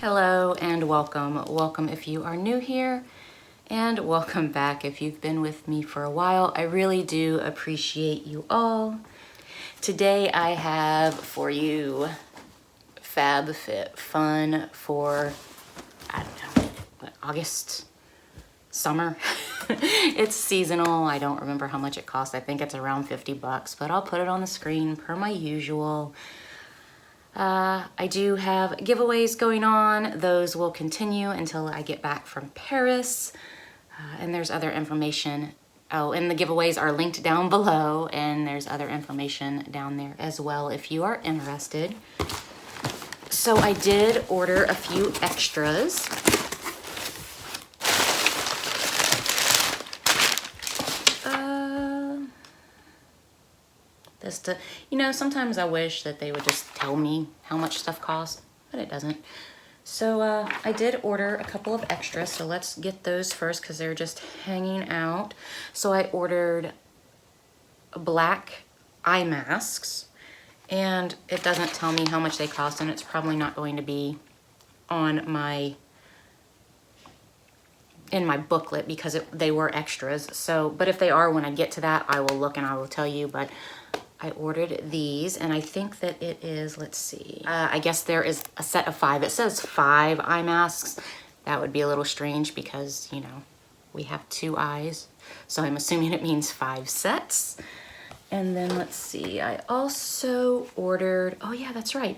Hello and welcome. Welcome if you are new here, and welcome back if you've been with me for a while. I really do appreciate you all. Today I have for you Fab Fit Fun for, I don't know, what, August? Summer? It's seasonal. I don't remember how much it costs. I think it's around 50 bucks, but I'll put it on the screen per my usual. I do have giveaways going on. Those will continue until I get back from Paris. And there's other information. Oh, and the giveaways are linked down below, and there's other information down there as well if you are interested. So I did order a few extras. Sometimes I wish that they would just tell me how much stuff costs, but it doesn't. So I did order a couple of extras, so let's get those first because they're just hanging out. So I ordered black eye masks, and it doesn't tell me how much they cost, and it's probably not going to be on in my booklet because they were extras. So, but if they are, when I get to that, I will look and I will tell you. But I ordered these, and I think that it is, let's see, I guess there is a set of 5. It says 5 eye masks. That would be a little strange because, you know, we have 2 eyes. So I'm assuming it means 5 sets. And then let's see, I also ordered, oh yeah, that's right.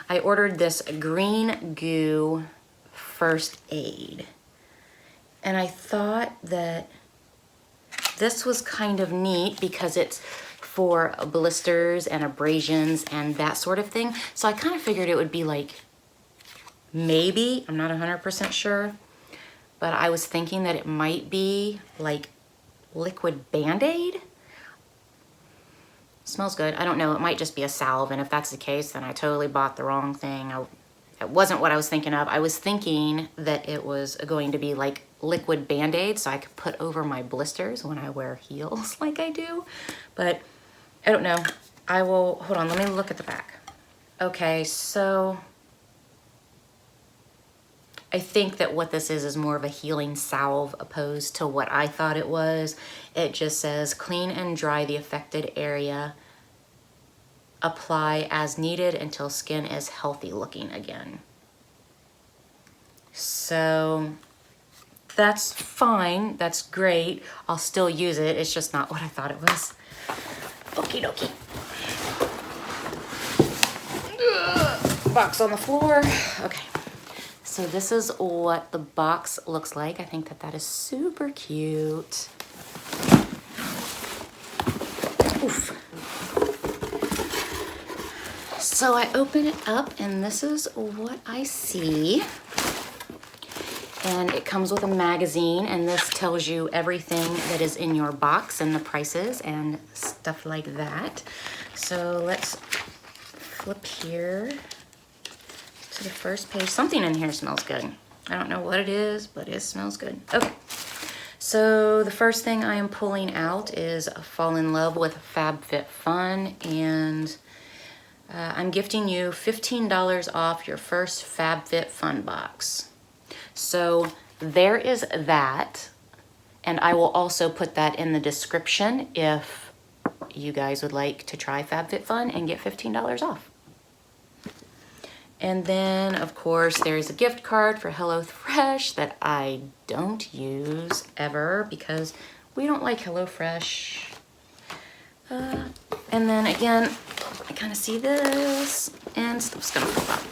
I ordered this green goo first aid. And I thought that this was kind of neat because it's for blisters and abrasions and that sort of thing. So I kind of figured it would be like, maybe, I'm not 100% sure, but I was thinking that it might be like liquid Band-Aid. Smells good. I don't know, it might just be a salve, and if that's the case, then I totally bought the wrong thing. It wasn't what I was thinking of. I was thinking that it was going to be like liquid Band-Aid so I could put over my blisters when I wear heels like I do, but I don't know. I will, hold on, let me look at the back. Okay, so I think that what this is more of a healing salve opposed to what I thought it was. It just says clean and dry the affected area. Apply as needed until skin is healthy looking again. So that's fine, that's great. I'll still use it, it's just not what I thought it was. Okie dokie. Box on the floor. Okay, so this is what the box looks like. I think that that is super cute. Oof. So I open it up, and this is what I see. And it comes with a magazine, and this tells you everything that is in your box and the prices and stuff like that. So let's flip here to the first page. Something in here smells good. I don't know what it is, but it smells good. Okay, so the first thing I am pulling out is Fall in Love with Fab Fit Fun, and I'm gifting you $15 off your first Fab Fit Fun box. So there is that, and I will also put that in the description if you guys would like to try Fab Fit Fun and get $15 off. And then, of course, there's a gift card for HelloFresh that I don't use ever because we don't like HelloFresh. And then again, I kind of see this, and stuff's gonna fall out.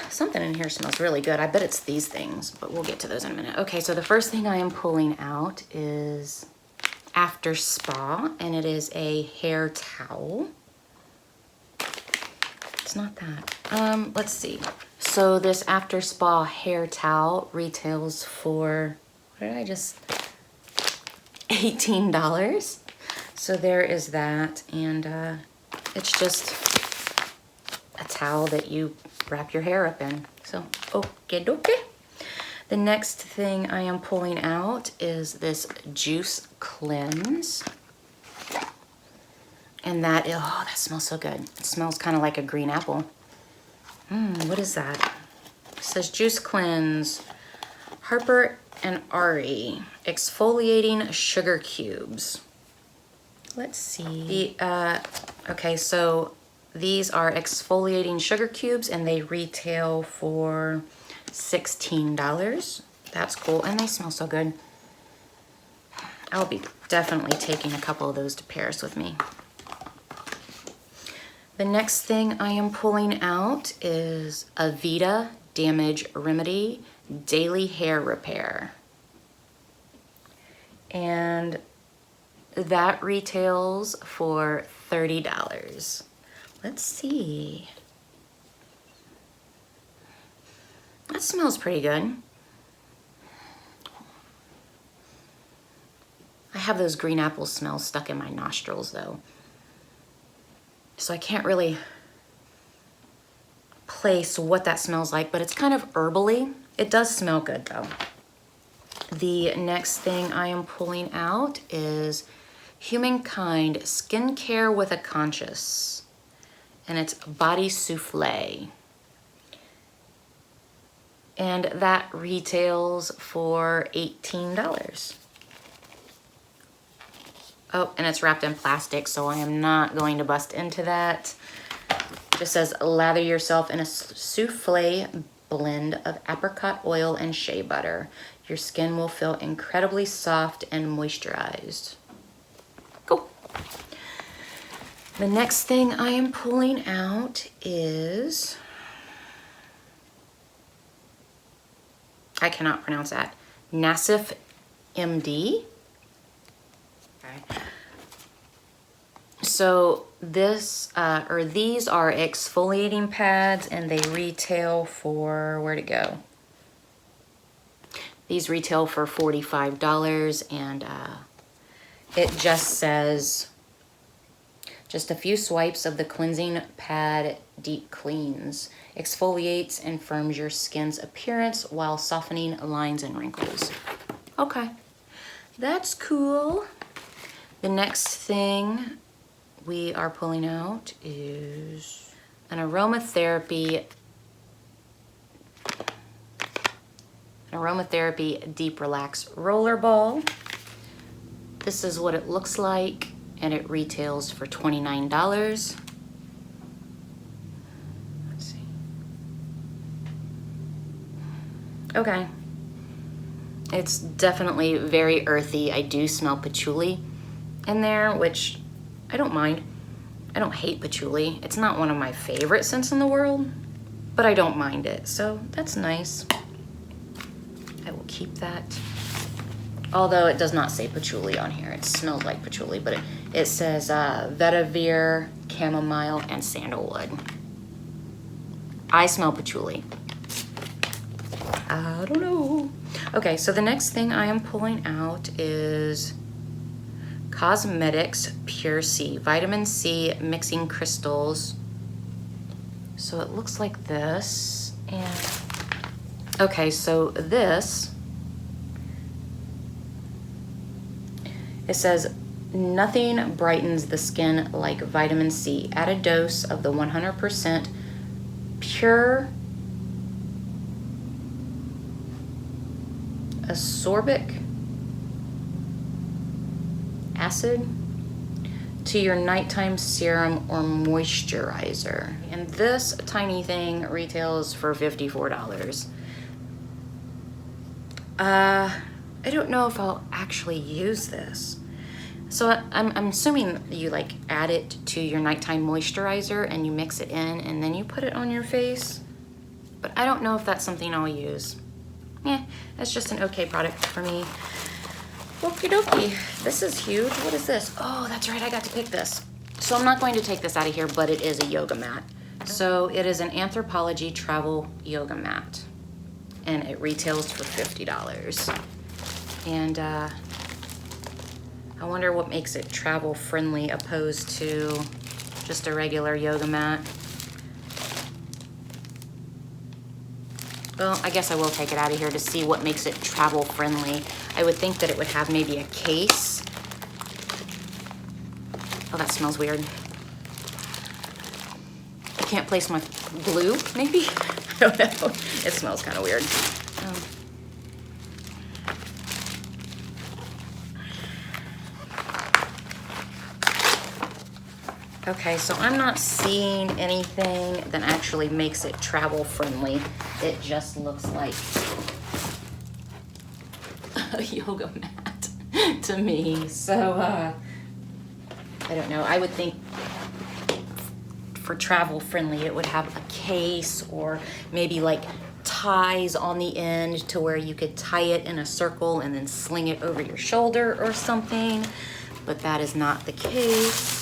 Something in here smells really good. I bet it's these things, but we'll get to those in a minute. Okay, so the first thing I am pulling out is After Spa, and it is a hair towel. It's not that. Let's see. So this After Spa hair towel retails for, what did I just, $18. So there is that, and it's just a towel that you wrap your hair up in. So, okay dokie. The next thing I am pulling out is this Juice Cleanse. And that, oh, that smells so good. It smells kind of like a green apple. What is that? It says Juice Cleanse, Harper and Ari, exfoliating sugar cubes. Let's see. Okay, so these are exfoliating sugar cubes and they retail for $16. That's cool, and they smell so good. I'll be definitely taking a couple of those to Paris with me. The next thing I am pulling out is Aveda Damage Remedy Daily Hair Repair. And that retails for $30. Let's see. That smells pretty good. I have those green apple smells stuck in my nostrils though. So I can't really place what that smells like, but it's kind of herbally. It does smell good though. The next thing I am pulling out is Humankind Skincare with a Conscience, and it's Body Souffle. And that retails for $18. Oh, and it's wrapped in plastic, so I am not going to bust into that. It just says, lather yourself in a souffle blend of apricot oil and shea butter. Your skin will feel incredibly soft and moisturized. Cool. The next thing I am pulling out is, I cannot pronounce that, Nasif MD. Okay. So this, these are exfoliating pads and they retail for, where'd it go? These retail for $45 and it just says, just a few swipes of the cleansing pad deep cleans, exfoliates and firms your skin's appearance while softening lines and wrinkles. Okay, that's cool. The next thing we are pulling out is an aromatherapy Deep Relax Roller Ball. This is what it looks like, and it retails for $29. Let's see. Okay. It's definitely very earthy. I do smell patchouli in there, which I don't mind. I don't hate patchouli. It's not one of my favorite scents in the world, but I don't mind it, so that's nice. I will keep that. Although it does not say patchouli on here. It smells like patchouli, but it says vetiver, chamomile, and sandalwood. I smell patchouli. I don't know. Okay, so the next thing I am pulling out is Cosmetics Pure C, Vitamin C Mixing Crystals. So it looks like this. And okay, so this, it says, nothing brightens the skin like vitamin C. Add a dose of the 100% pure ascorbic acid to your nighttime serum or moisturizer. And this tiny thing retails for $54. I don't know if I'll actually use this. So I'm assuming you like add it to your nighttime moisturizer and you mix it in and then you put it on your face. But I don't know if that's something I'll use. That's just an okay product for me. Okie dokie. This is huge. What is this? Oh, that's right. I got to pick this. So I'm not going to take this out of here, but it is a yoga mat. So it is an Anthropologie travel yoga mat. And it retails for $50. And I wonder what makes it travel friendly opposed to just a regular yoga mat. Well, I guess I will take it out of here to see what makes it travel friendly. I would think that it would have maybe a case. Oh, that smells weird. I can't place my glue, maybe? I don't know. It smells kind of weird. Okay, so I'm not seeing anything that actually makes it travel friendly. It just looks like a yoga mat to me. So, I don't know. I would think for travel friendly, it would have a case or maybe like ties on the end to where you could tie it in a circle and then sling it over your shoulder or something. But that is not the case.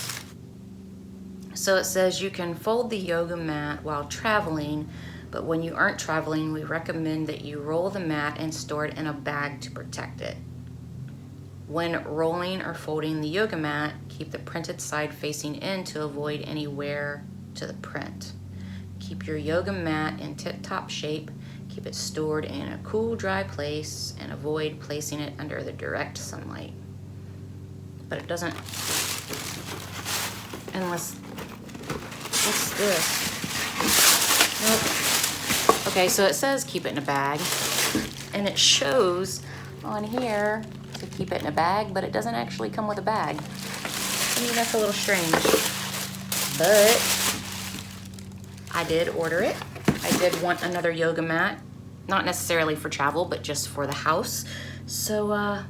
So it says you can fold the yoga mat while traveling, but when you aren't traveling, we recommend that you roll the mat and store it in a bag to protect it. When rolling or folding the yoga mat, keep the printed side facing in to avoid any wear to the print. Keep your yoga mat in tip-top shape. Keep it stored in a cool, dry place and avoid placing it under the direct sunlight. But it doesn't, unless, what's this? Nope. Okay, so it says keep it in a bag, and it shows on here to keep it in a bag, but it doesn't actually come with a bag. I mean, that's a little strange, but I did order it. I did want another yoga mat, not necessarily for travel, but just for the house. So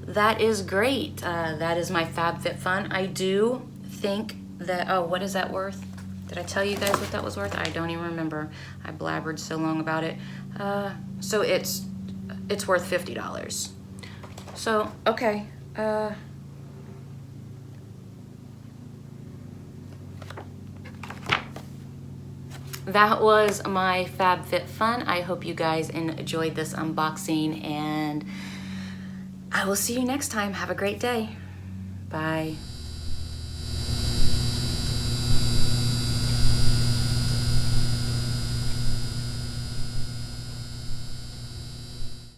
that is great. That is my Fab Fit Fun. I do think that, oh, what is that worth? Did I tell you guys what that was worth? I don't even remember. I blabbered so long about it. So it's worth $50. So, okay. That was my Fab Fit Fun. I hope you guys enjoyed this unboxing, and I will see you next time. Have a great day. Bye.